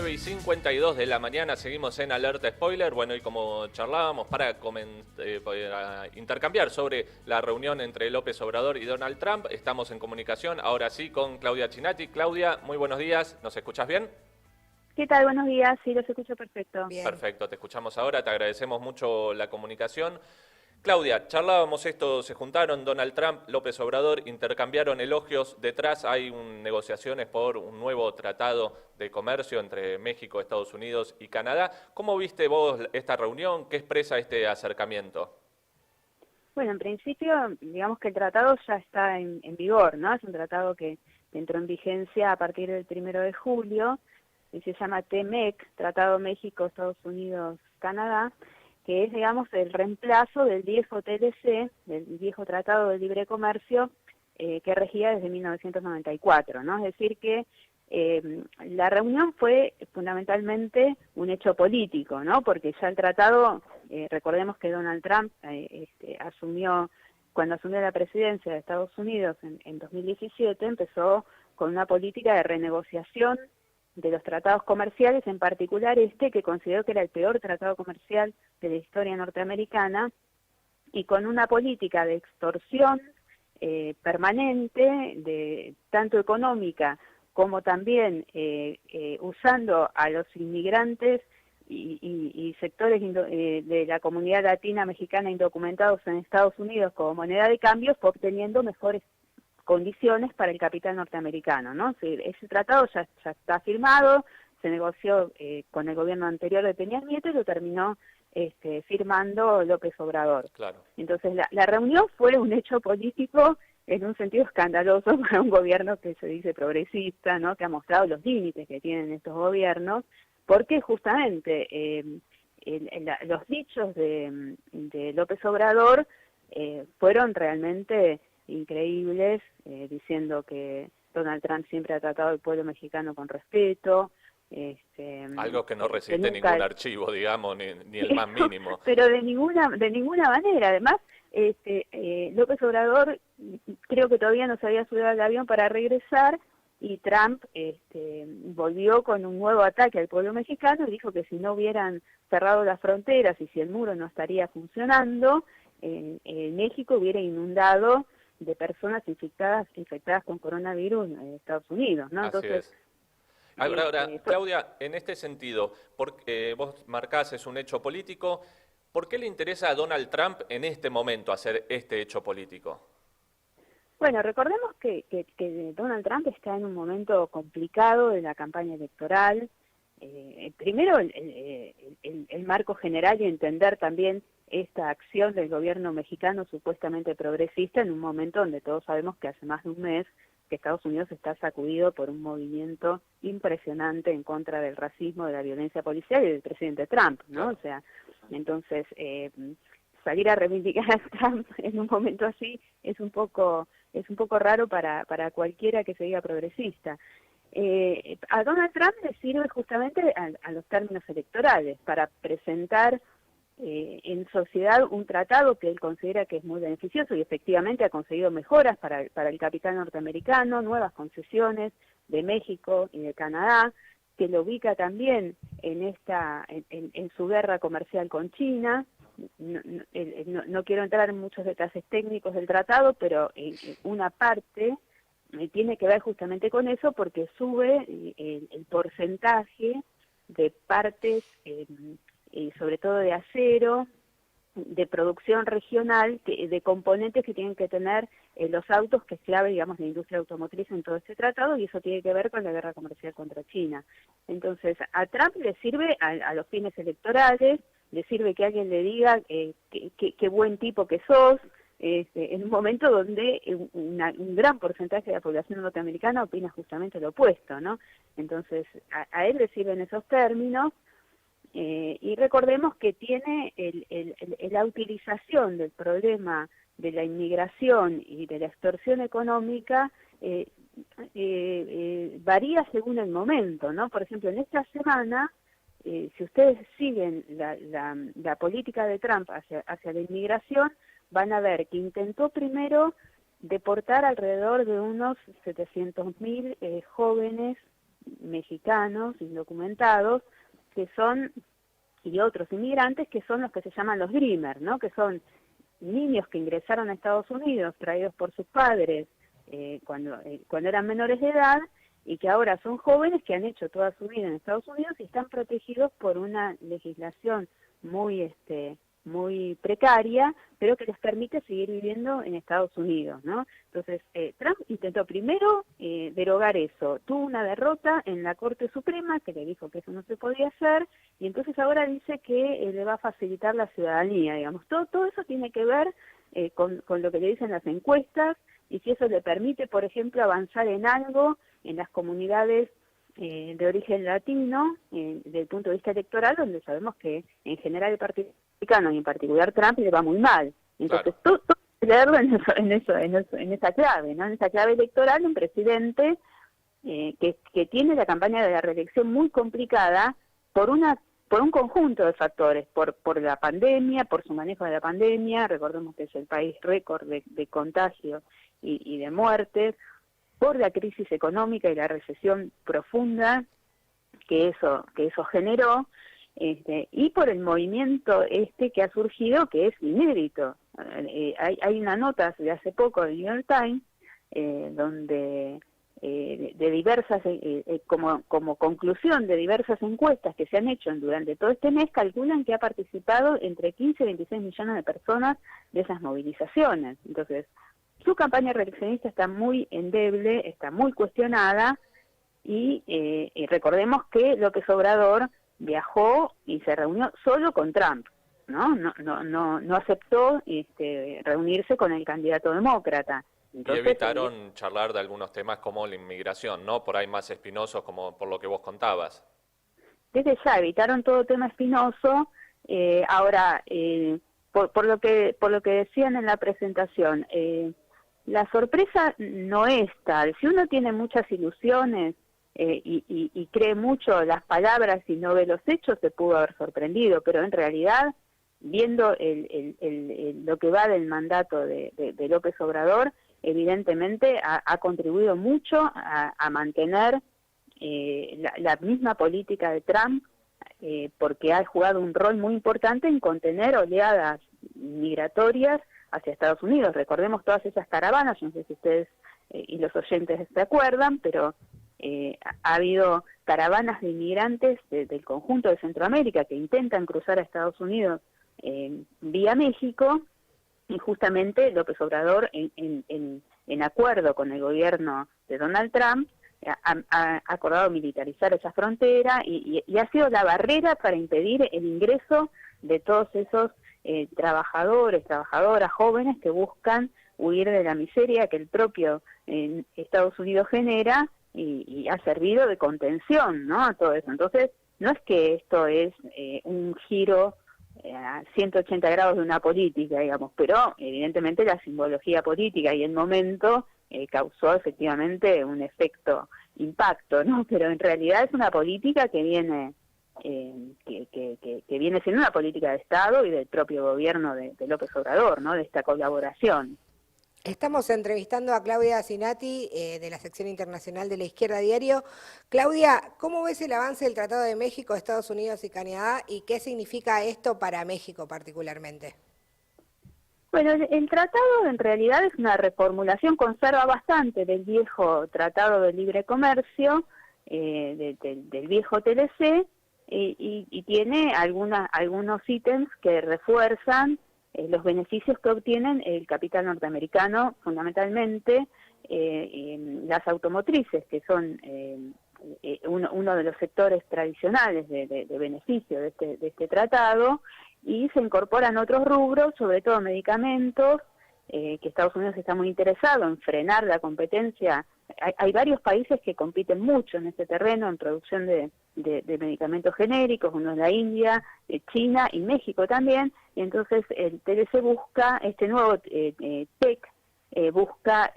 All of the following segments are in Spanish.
9:52 de la mañana, seguimos en Alerta Spoiler. Bueno, y como charlábamos para intercambiar sobre la reunión entre López Obrador y Donald Trump, estamos en comunicación ahora sí con Claudia Chinatti. Claudia, muy buenos días, ¿nos escuchás bien? ¿Qué tal? Buenos días, sí, los escucho perfecto. Bien. Perfecto, te escuchamos ahora, te agradecemos mucho la comunicación. Claudia, charlábamos esto, se juntaron Donald Trump, López Obrador, intercambiaron elogios, detrás hay negociaciones por un nuevo tratado de comercio entre México, Estados Unidos y Canadá. ¿Cómo viste vos esta reunión? ¿Qué expresa este acercamiento? Bueno, en principio, digamos que el tratado ya está en vigor, ¿no? Es un tratado que entró en vigencia a partir del 1 de julio, y se llama TMEC, Tratado México, Estados Unidos, Canadá, que es, digamos, el reemplazo del viejo TLC, del viejo Tratado de Libre Comercio, que regía desde 1994, ¿no? Es decir que la reunión fue fundamentalmente un hecho político, ¿no? Porque ya el tratado, recordemos que Donald Trump cuando asumió la presidencia de Estados Unidos en 2017, empezó con una política de renegociación de los tratados comerciales, en particular que consideró que era el peor tratado comercial de la historia norteamericana, y con una política de extorsión permanente, tanto económica como también usando a los inmigrantes y sectores de la comunidad latina mexicana indocumentados en Estados Unidos como moneda de cambio, fue obteniendo mejores condiciones para el capital norteamericano, ¿no? Ese tratado ya está firmado, se negoció con el gobierno anterior de Peña Nieto y lo terminó firmando López Obrador. Claro. Entonces la reunión fue un hecho político en un sentido escandaloso para un gobierno que se dice progresista, ¿no? Que ha mostrado los límites que tienen estos gobiernos, porque justamente los dichos de López Obrador fueron realmente increíbles, diciendo que Donald Trump siempre ha tratado al pueblo mexicano con respeto. Algo que no resiste nunca, ningún archivo, digamos, ni el más mínimo. Pero de ninguna manera. Además, López Obrador creo que todavía no se había subido al avión para regresar, y Trump volvió con un nuevo ataque al pueblo mexicano y dijo que si no hubieran cerrado las fronteras y si el muro no estaría funcionando, México hubiera inundado de personas infectadas con coronavirus en Estados Unidos, ¿no? Así Entonces, es. Ahora, Claudia, en este sentido, porque vos marcás es un hecho político, ¿por qué le interesa a Donald Trump en este momento hacer este hecho político? bueno, recordemos que Donald Trump está en un momento complicado de la campaña electoral. Primero, el marco general y entender también esta acción del gobierno mexicano supuestamente progresista en un momento donde todos sabemos que hace más de un mes que Estados Unidos está sacudido por un movimiento impresionante en contra del racismo, de la violencia policial y del presidente Trump, ¿no? Claro. O sea, entonces salir a reivindicar a Trump en un momento así es un poco raro para cualquiera que se diga progresista. A Donald Trump le sirve justamente a los términos electorales para presentar en sociedad un tratado que él considera que es muy beneficioso, y efectivamente ha conseguido mejoras para el capital norteamericano, nuevas concesiones de México y de Canadá, que lo ubica también en su guerra comercial con China. No quiero entrar en muchos detalles técnicos del tratado, pero una parte tiene que ver justamente con eso, porque sube el porcentaje de partes, sobre todo de acero, de producción regional, de componentes que tienen que tener los autos, que es clave, digamos, la industria automotriz en todo este tratado, y eso tiene que ver con la guerra comercial contra China. Entonces, a Trump le sirve a los fines electorales, le sirve que alguien le diga qué buen tipo que sos, en un momento donde un gran porcentaje de la población norteamericana opina justamente lo opuesto, ¿no? Entonces, a él le sirven esos términos, y recordemos que tiene la utilización del problema de la inmigración y de la extorsión económica, varía según el momento, ¿no? Por ejemplo, en esta semana, si ustedes siguen la política de Trump hacia la inmigración, van a ver que intentó primero deportar alrededor de unos 700.000 jóvenes mexicanos indocumentados que son, y otros inmigrantes que son los que se llaman los Dreamers, ¿no? Que son niños que ingresaron a Estados Unidos traídos por sus padres cuando eran menores de edad y que ahora son jóvenes que han hecho toda su vida en Estados Unidos y están protegidos por una legislación muy muy precaria, pero que les permite seguir viviendo en Estados Unidos, ¿no? Entonces, Trump intentó primero derogar eso, tuvo una derrota en la Corte Suprema que le dijo que eso no se podía hacer, y entonces ahora dice que le va a facilitar la ciudadanía, digamos. Todo eso tiene que ver con lo que le dicen las encuestas, y si eso le permite, por ejemplo, avanzar en algo en las comunidades de origen latino, desde el punto de vista electoral, donde sabemos que en general el Partido Republicano y en particular Trump le va muy mal. Entonces, Claro. todo leerlo en esa clave, ¿no? En esa clave electoral, un presidente que tiene la campaña de la reelección muy complicada por un conjunto de factores, por la pandemia, por su manejo de la pandemia, recordemos que es el país récord de contagios y de muertes, por la crisis económica y la recesión profunda que eso generó, y por el movimiento que ha surgido, que es inédito. Hay una nota de hace poco del New York Times, donde de diversas, como conclusión de diversas encuestas que se han hecho durante todo este mes, calculan que ha participado entre 15 y 26 millones de personas de esas movilizaciones. Entonces, su campaña reeleccionista está muy endeble, está muy cuestionada, y recordemos que López Obrador viajó y se reunió solo con Trump, no aceptó reunirse con el candidato demócrata. Entonces, Y evitaron charlar de algunos temas como la inmigración, ¿no? Por ahí más espinosos, como por lo que vos contabas. desde ya evitaron todo tema espinoso. Ahora, por lo que decían en la presentación, la sorpresa no es tal. Si uno tiene muchas ilusiones y cree mucho las palabras y no ve los hechos, se pudo haber sorprendido, pero en realidad, viendo lo que va del mandato de López Obrador, evidentemente ha contribuido mucho a mantener la misma política de Trump, porque ha jugado un rol muy importante en contener oleadas migratorias hacia Estados Unidos. Recordemos todas esas caravanas, yo no sé si ustedes y los oyentes se acuerdan, pero ha habido caravanas de inmigrantes del conjunto de Centroamérica que intentan cruzar a Estados Unidos vía México, y justamente López Obrador, en acuerdo con el gobierno de Donald Trump, ha acordado militarizar esa frontera y ha sido la barrera para impedir el ingreso de todos esos trabajadoras, jóvenes que buscan huir de la miseria que el propio Estados Unidos genera, y ha servido de contención, ¿no?, a todo eso. Entonces, no es que esto es un giro a 180 grados de una política, digamos, pero evidentemente la simbología política y el momento causó efectivamente un efecto impacto, ¿no? Pero en realidad es una política que viene que viene siendo una política de Estado y del propio gobierno de López Obrador, ¿no?, de esta colaboración. Estamos entrevistando a Claudia Zinatti, de la sección internacional de La Izquierda Diario. Claudia, ¿cómo ves el avance del Tratado de México, Estados Unidos y Canadá, y qué significa esto para México particularmente? Bueno, el tratado en realidad es una reformulación, conserva bastante del viejo Tratado de Libre Comercio, del viejo TLC, y tiene algunos ítems que refuerzan los beneficios que obtienen el capital norteamericano, fundamentalmente las automotrices, que son uno de los sectores tradicionales de beneficio de este tratado, y se incorporan otros rubros, sobre todo medicamentos, que Estados Unidos está muy interesado en frenar la competencia. Hay varios países que compiten mucho en este terreno, en producción de medicamentos genéricos, uno es la India, China y México también, y entonces el TLC busca, este nuevo TEC, busca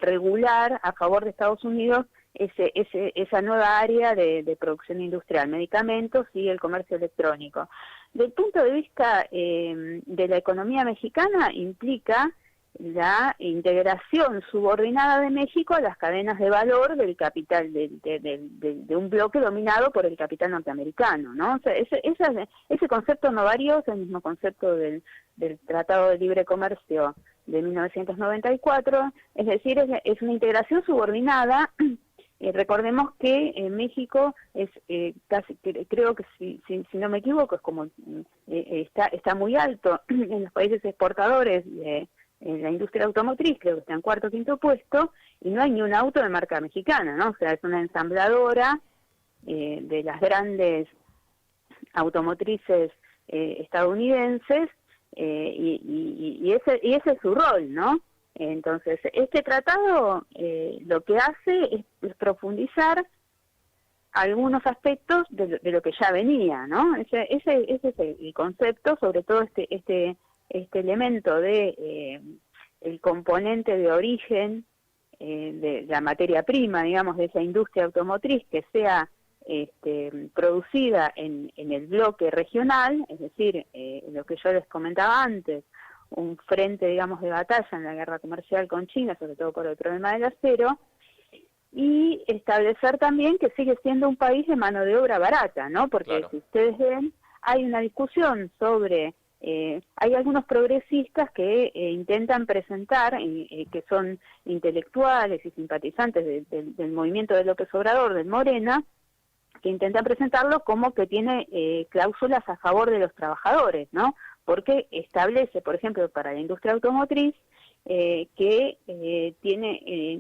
regular a favor de Estados Unidos esa nueva área de producción industrial, medicamentos y el comercio electrónico. Del punto de vista de la economía mexicana, implica la integración subordinada de México a las cadenas de valor del capital, de un bloque dominado por el capital norteamericano, ¿no? O sea, ese concepto no varió, es el mismo concepto del Tratado de Libre Comercio de 1994, es decir, es una integración subordinada. Recordemos que México es casi, creo que si no me equivoco, es como está muy alto en los países exportadores en la industria automotriz, creo que está en cuarto o quinto puesto, y no hay ni un auto de marca mexicana, ¿no? O sea, es una ensambladora de las grandes automotrices estadounidenses, y ese es su rol, ¿no? Entonces, este tratado lo que hace es profundizar algunos aspectos de lo que ya venía, ¿no? Ese es el concepto, sobre todo este elemento de el componente de origen de la materia prima, digamos, de esa industria automotriz que sea producida en el bloque regional, es decir, lo que yo les comentaba antes, un frente, digamos, de batalla en la guerra comercial con China, sobre todo por el problema del acero, y establecer también que sigue siendo un país de mano de obra barata, ¿no? Porque claro, si ustedes ven, hay una discusión sobre, hay algunos progresistas que intentan presentar, que son intelectuales y simpatizantes del movimiento de López Obrador, del Morena, que intentan presentarlo como que tiene cláusulas a favor de los trabajadores, ¿no? Porque establece, por ejemplo, para la industria automotriz, que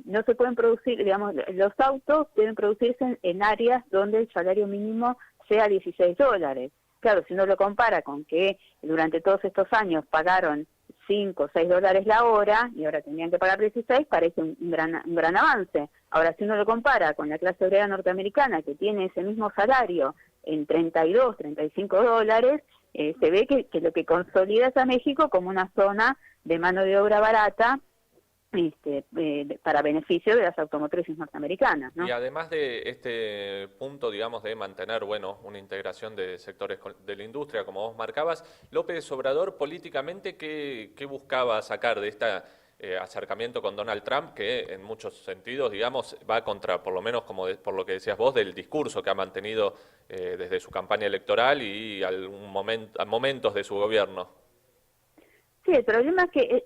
no se pueden producir, digamos, los autos deben producirse en áreas donde el salario mínimo sea $16. Claro, si uno lo compara con que durante todos estos años pagaron $5 o $6 la hora y ahora tendrían que pagar 16, parece un gran avance. Ahora, si uno lo compara con la clase obrera norteamericana, que tiene ese mismo salario en $32, $35, se ve que lo que consolida es a México como una zona de mano de obra barata para beneficio de las automotrices norteamericanas, ¿no? Y además de este punto, digamos, de mantener, bueno, una integración de sectores de la industria, como vos marcabas, López Obrador políticamente, ¿qué buscaba sacar de este acercamiento con Donald Trump, que en muchos sentidos, digamos, va contra, por lo menos como por lo que decías vos, del discurso que ha mantenido desde su campaña electoral y a momentos de su gobierno? Sí, el problema es que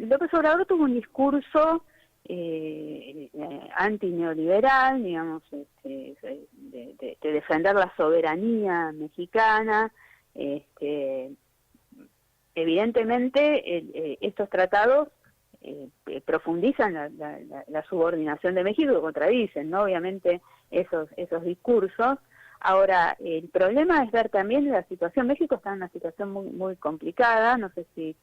López Obrador tuvo un discurso antineoliberal, digamos, de defender la soberanía mexicana. Evidentemente, estos tratados profundizan la subordinación de México, lo contradicen, ¿no? Obviamente, esos discursos. Ahora, el problema es ver también la situación. México está en una situación muy, muy complicada. No sé si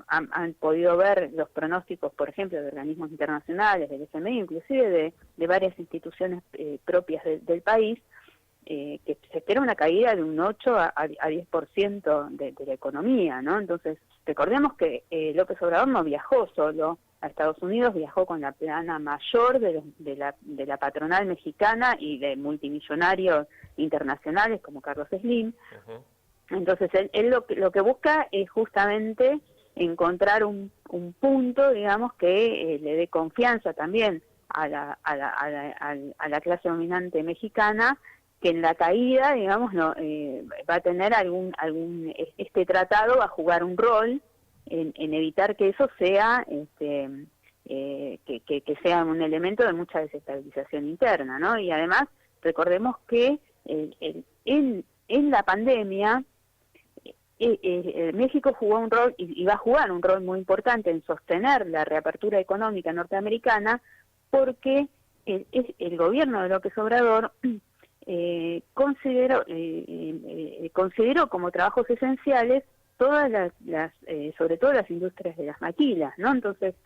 han podido ver los pronósticos, por ejemplo, de organismos internacionales, del FMI, inclusive de varias instituciones propias del país, que se espera una caída de un 8 a 10% de la economía, ¿no? Entonces, recordemos que López Obrador no viajó solo a Estados Unidos, viajó con la plana mayor de la patronal mexicana y de multimillonarios internacionales como Carlos Slim. Uh-huh. Entonces, él lo que busca es justamente encontrar un punto, digamos, que le dé confianza también a la clase dominante mexicana, que en la caída, digamos, no va a tener este tratado va a jugar un rol en evitar que eso sea que sea un elemento de mucha desestabilización interna, ¿no? Y además recordemos que en la pandemia México jugó un rol y va a jugar un rol muy importante en sostener la reapertura económica norteamericana, porque el gobierno de López Obrador consideró como trabajos esenciales todas sobre todo las industrias de las maquilas, ¿no? Entonces,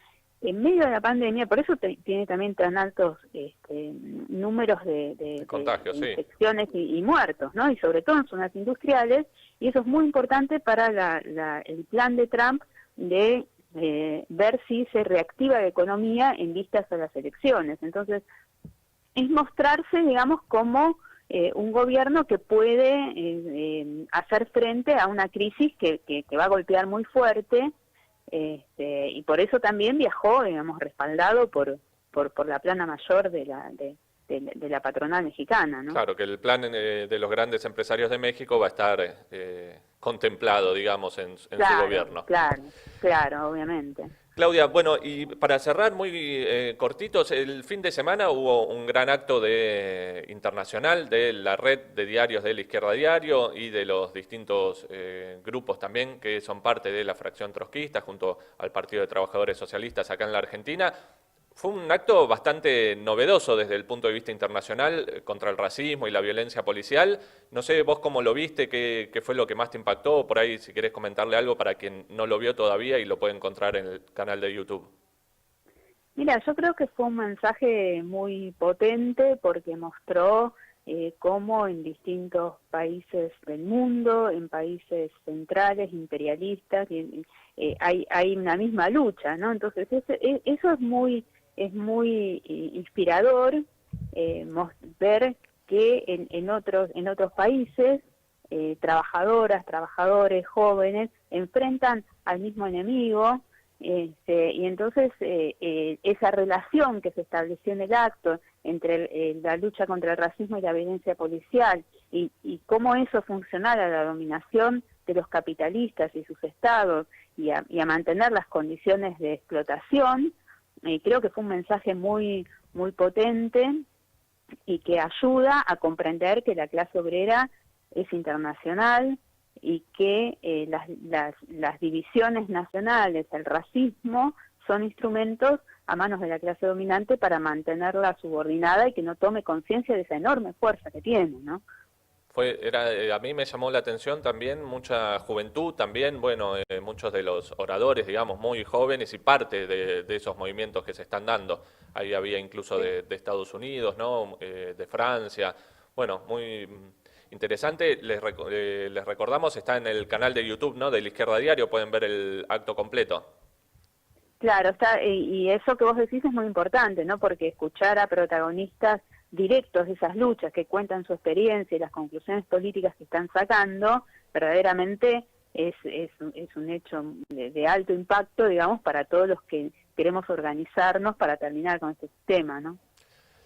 en medio de la pandemia, por eso tiene también tan altos números de contagios, de infecciones y muertos, ¿no? Y sobre todo en zonas industriales, y eso es muy importante para el plan de Trump de ver si se reactiva la economía en vistas a las elecciones. Entonces, es mostrarse, digamos, como un gobierno que puede hacer frente a una crisis que va a golpear muy fuerte, y por eso también viajó, digamos, respaldado por la plana mayor de la patronal mexicana, ¿no? Claro, que el plan de los grandes empresarios de México va a estar contemplado, digamos, en su gobierno. Claro, obviamente. Claudia, bueno, y para cerrar muy cortitos, el fin de semana hubo un gran acto internacional de la red de diarios de la Izquierda Diario y de los distintos grupos también que son parte de la fracción trotskista junto al Partido de Trabajadores Socialistas acá en la Argentina. Fue un acto bastante novedoso desde el punto de vista internacional contra el racismo y la violencia policial. No sé vos cómo lo viste, qué fue lo que más te impactó, por ahí si querés comentarle algo para quien no lo vio todavía y lo puede encontrar en el canal de YouTube. Mira, yo creo que fue un mensaje muy potente porque mostró cómo en distintos países del mundo, en países centrales, imperialistas, hay una misma lucha, ¿no? Entonces eso es muy inspirador ver que en otros países trabajadoras, trabajadores, jóvenes enfrentan al mismo enemigo, y entonces esa relación que se estableció en el acto entre la lucha contra el racismo y la violencia policial y cómo eso funcionara a la dominación de los capitalistas y sus estados y a mantener las condiciones de explotación. Creo que fue un mensaje muy potente y que ayuda a comprender que la clase obrera es internacional y que las divisiones nacionales, el racismo, son instrumentos a manos de la clase dominante para mantenerla subordinada y que no tome conciencia de esa enorme fuerza que tiene, ¿no? A mí me llamó la atención también mucha juventud, también, bueno, muchos de los oradores, digamos, muy jóvenes y parte de esos movimientos que se están dando. Ahí había incluso de Estados Unidos, ¿no? De Francia. Bueno, muy interesante. Les recordamos, está en el canal de YouTube, ¿no? De la Izquierda Diario, pueden ver el acto completo. Claro, y eso que vos decís es muy importante, ¿no? Porque escuchar a protagonistas directos de esas luchas que cuentan su experiencia y las conclusiones políticas que están sacando, verdaderamente es un hecho de alto impacto, digamos, para todos los que queremos organizarnos para terminar con este sistema, ¿no?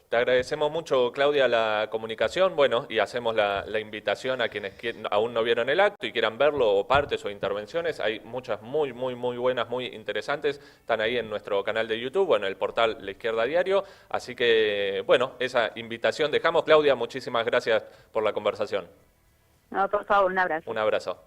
Te agradecemos mucho, Claudia, la comunicación, bueno, y hacemos la invitación a quienes aún no vieron el acto y quieran verlo o partes o intervenciones. Hay muchas muy buenas, muy interesantes, están ahí en nuestro canal de YouTube o en el portal La Izquierda Diario. Así que, bueno, esa invitación dejamos. Claudia, muchísimas gracias por la conversación. No, por favor, un abrazo. Un abrazo.